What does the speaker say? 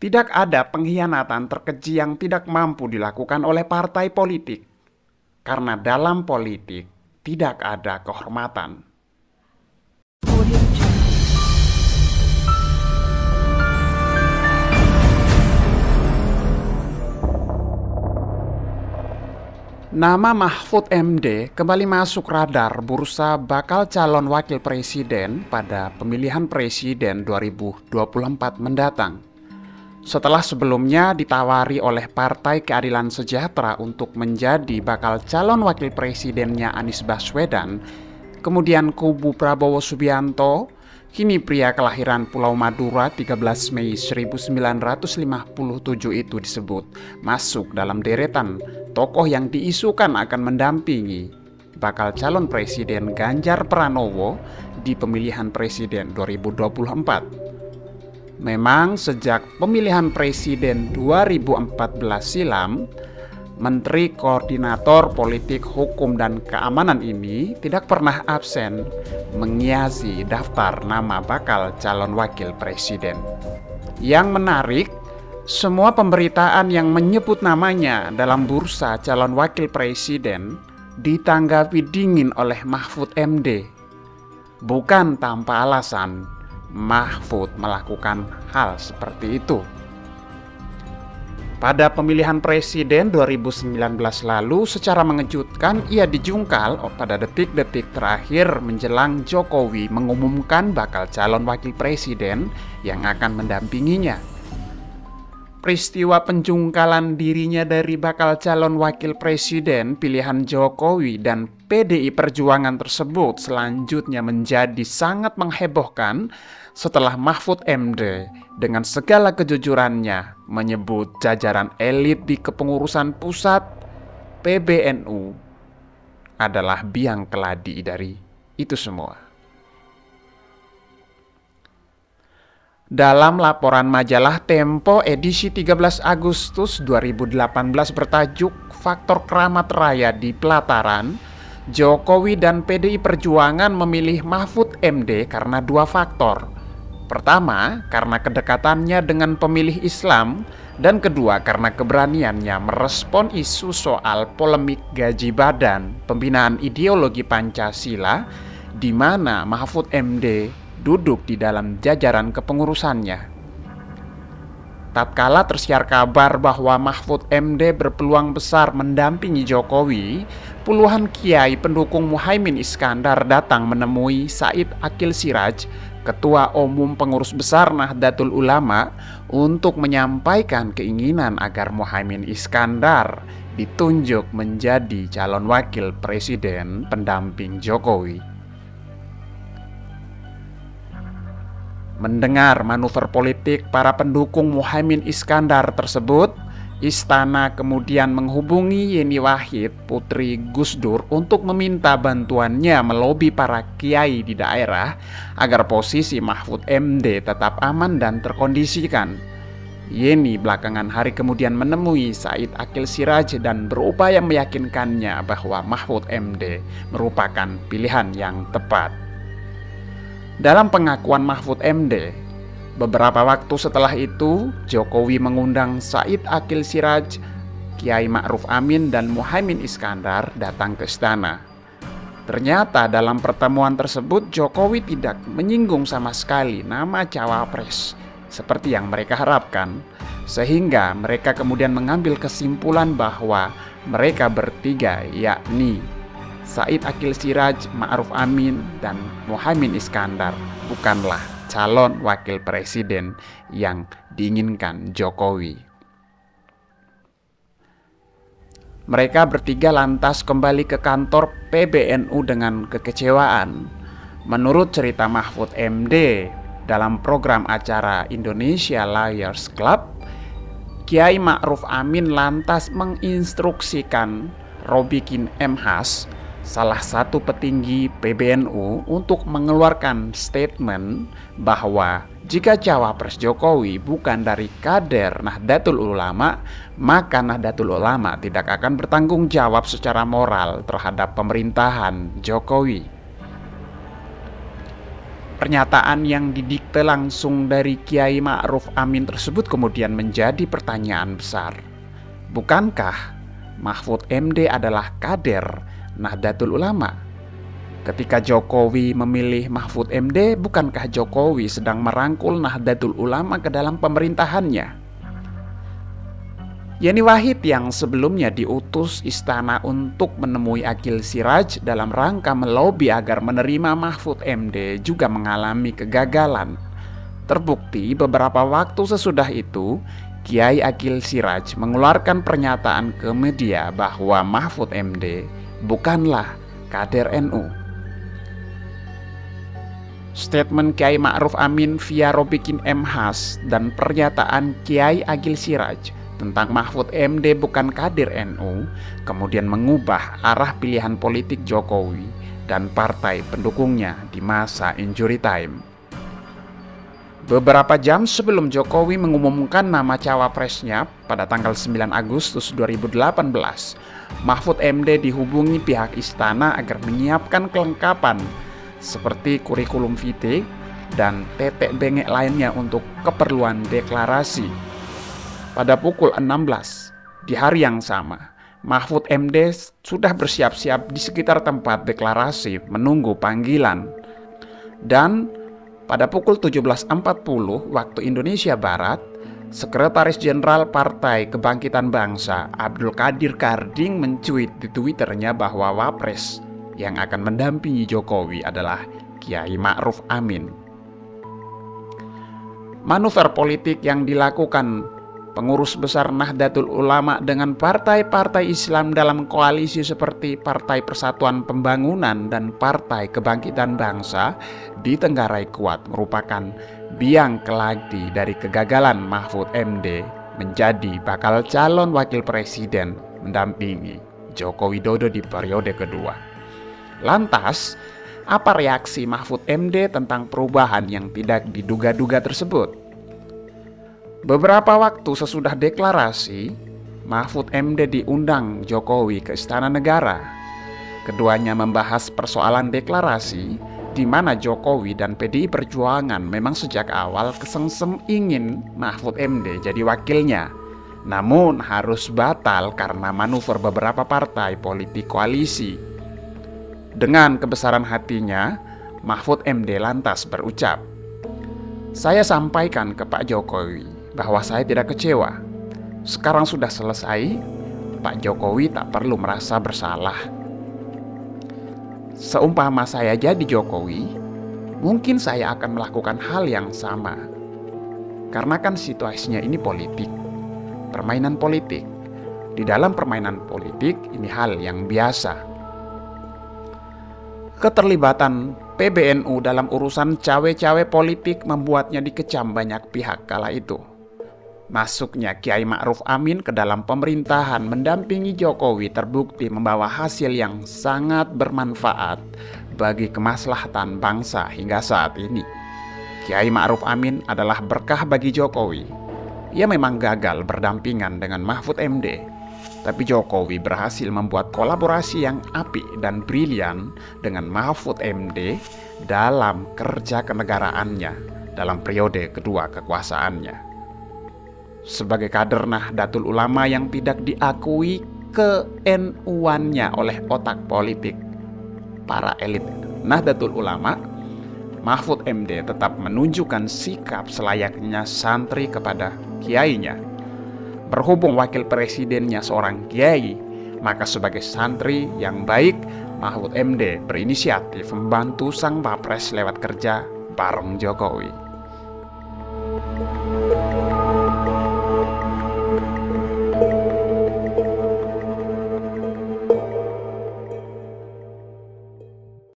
Tidak ada pengkhianatan terkeji yang tidak mampu dilakukan oleh partai politik, karena dalam politik tidak ada kehormatan. Nama Mahfud MD kembali masuk radar bursa bakal calon wakil presiden pada pemilihan presiden 2024 mendatang. Setelah sebelumnya ditawari oleh Partai Keadilan Sejahtera untuk menjadi bakal calon wakil presidennya Anies Baswedan, kemudian kubu Prabowo Subianto, kini pria kelahiran Pulau Madura 13 Mei 1957 itu disebut masuk dalam deretan tokoh yang diisukan akan mendampingi bakal calon presiden Ganjar Pranowo di pemilihan presiden 2024. Memang sejak pemilihan presiden 2014 silam, Menteri Koordinator Politik Hukum dan Keamanan ini tidak pernah absen menghiasi daftar nama bakal calon wakil presiden. Yang menarik, semua pemberitaan yang menyebut namanya dalam bursa calon wakil presiden ditanggapi dingin oleh Mahfud MD. Bukan tanpa alasan, Mahfud melakukan hal seperti itu. Pada pemilihan presiden 2019 lalu, secara mengejutkan ia dijungkal pada detik-detik terakhir menjelang Jokowi mengumumkan bakal calon wakil presiden yang akan mendampinginya. Peristiwa penjungkalan dirinya dari bakal calon wakil presiden pilihan Jokowi dan PDI Perjuangan tersebut selanjutnya menjadi sangat menghebohkan setelah Mahfud MD dengan segala kejujurannya menyebut jajaran elit di kepengurusan pusat PBNU adalah biang keladi dari itu semua. Dalam laporan majalah Tempo edisi 13 Agustus 2018 bertajuk Faktor Keramat Raya di Pelataran, Jokowi dan PDI Perjuangan memilih Mahfud MD karena dua faktor. Pertama, karena kedekatannya dengan pemilih Islam, dan kedua, karena keberaniannya merespon isu soal polemik gaji badan pembinaan ideologi Pancasila, di mana Mahfud MD duduk di dalam jajaran kepengurusannya. Tatkala tersiar kabar bahwa Mahfud MD berpeluang besar mendampingi Jokowi, puluhan kiai pendukung Muhaimin Iskandar datang menemui Said Akil Siraj, Ketua Umum Pengurus Besar Nahdlatul Ulama, untuk menyampaikan keinginan agar Muhaimin Iskandar ditunjuk menjadi calon wakil presiden pendamping Jokowi. Mendengar manuver politik para pendukung Muhaimin Iskandar tersebut, Istana kemudian menghubungi Yeni Wahid, putri Gus Dur, untuk meminta bantuannya melobi para kiai di daerah agar posisi Mahfud MD tetap aman dan terkondisikan. Yeni belakangan hari kemudian menemui Said Akil Siraj dan berupaya meyakinkannya bahwa Mahfud MD merupakan pilihan yang tepat. Dalam pengakuan Mahfud MD, beberapa waktu setelah itu Jokowi mengundang Said Akil Siraj, Kiai Ma'ruf Amin dan Muhaimin Iskandar datang ke istana. Ternyata dalam pertemuan tersebut Jokowi tidak menyinggung sama sekali nama cawapres seperti yang mereka harapkan, sehingga mereka kemudian mengambil kesimpulan bahwa mereka bertiga, yakni Said Akil Siraj, Ma'ruf Amin, dan Muhaimin Iskandar bukanlah calon wakil presiden yang diinginkan Jokowi. Mereka bertiga lantas kembali ke kantor PBNU dengan kekecewaan. Menurut cerita Mahfud MD dalam program acara Indonesia Liars Club, Kiai Ma'ruf Amin lantas menginstruksikan Robikin M. Has, salah satu petinggi PBNU, untuk mengeluarkan statement bahwa jika cawapres Jokowi bukan dari kader Nahdlatul Ulama, maka Nahdlatul Ulama tidak akan bertanggung jawab secara moral terhadap pemerintahan Jokowi. Pernyataan yang didikte langsung dari Kiai Ma'ruf Amin tersebut kemudian menjadi pertanyaan besar. Bukankah Mahfud MD adalah kader Nahdlatul Ulama? Ketika Jokowi memilih Mahfud MD, bukankah Jokowi sedang merangkul Nahdlatul Ulama ke dalam pemerintahannya? Yeni Wahid yang sebelumnya diutus istana untuk menemui Aqil Siraj dalam rangka melobi agar menerima Mahfud MD juga mengalami kegagalan. Terbukti beberapa waktu sesudah itu, Kiai Aqil Siraj mengeluarkan pernyataan ke media bahwa Mahfud MD bukanlah kader NU. Statement Kiai Ma'ruf Amin via Robikin M. Has dan pernyataan Kiai Aqil Siraj tentang Mahfud MD bukan kader NU kemudian mengubah arah pilihan politik Jokowi dan partai pendukungnya di masa injury time. Beberapa jam sebelum Jokowi mengumumkan nama cawapresnya pada tanggal 9 Agustus 2018, Mahfud MD dihubungi pihak istana agar menyiapkan kelengkapan seperti kurikulum vitae dan tetek bengek lainnya untuk keperluan deklarasi. Pada pukul 16 di hari yang sama, Mahfud MD sudah bersiap-siap di sekitar tempat deklarasi menunggu panggilan. Dan pada pukul 17.40 waktu Indonesia Barat, Sekretaris Jenderal Partai Kebangkitan Bangsa Abdul Qadir Karding mencuit di Twitternya bahwa Wapres yang akan mendampingi Jokowi adalah Kiai Ma'ruf Amin. Manuver politik yang dilakukan pengurus besar Nahdlatul Ulama dengan partai-partai Islam dalam koalisi seperti Partai Persatuan Pembangunan dan Partai Kebangkitan Bangsa di Tenggarai Kuat merupakan biang keladi dari kegagalan Mahfud MD menjadi bakal calon wakil presiden mendampingi Joko Widodo di periode kedua. Lantas, apa reaksi Mahfud MD tentang perubahan yang tidak diduga-duga tersebut? Beberapa waktu sesudah deklarasi, Mahfud MD diundang Jokowi ke Istana Negara. Keduanya membahas persoalan deklarasi, di mana Jokowi dan PDI Perjuangan memang sejak awal kesengsem ingin Mahfud MD jadi wakilnya, namun harus batal karena manuver beberapa partai politik koalisi. Dengan kebesaran hatinya, Mahfud MD lantas berucap, "Saya sampaikan ke Pak Jokowi bahwa saya tidak kecewa. Sekarang sudah selesai, Pak Jokowi tak perlu merasa bersalah. Seumpama saya jadi Jokowi, mungkin saya akan melakukan hal yang sama. Karena kan situasinya ini politik, permainan politik. Di dalam permainan politik ini hal yang biasa." Keterlibatan PBNU dalam urusan cawe-cawe politik membuatnya dikecam banyak pihak kala itu. Masuknya Kiai Ma'ruf Amin ke dalam pemerintahan mendampingi Jokowi terbukti membawa hasil yang sangat bermanfaat bagi kemaslahatan bangsa hingga saat ini. Kiai Ma'ruf Amin adalah berkah bagi Jokowi. Ia memang gagal berdampingan dengan Mahfud MD, tapi Jokowi berhasil membuat kolaborasi yang apik dan brilian dengan Mahfud MD dalam kerja kenegaraannya dalam periode kedua kekuasaannya. Sebagai kader Nahdlatul Ulama yang tidak diakui ke-NU-annya oleh otak politik para elit Nahdlatul Ulama, Mahfud MD tetap menunjukkan sikap selayaknya santri kepada kiainya. Berhubung wakil presidennya seorang kiai, maka sebagai santri yang baik, Mahfud MD berinisiatif membantu sang Wapres lewat kerja bareng Jokowi.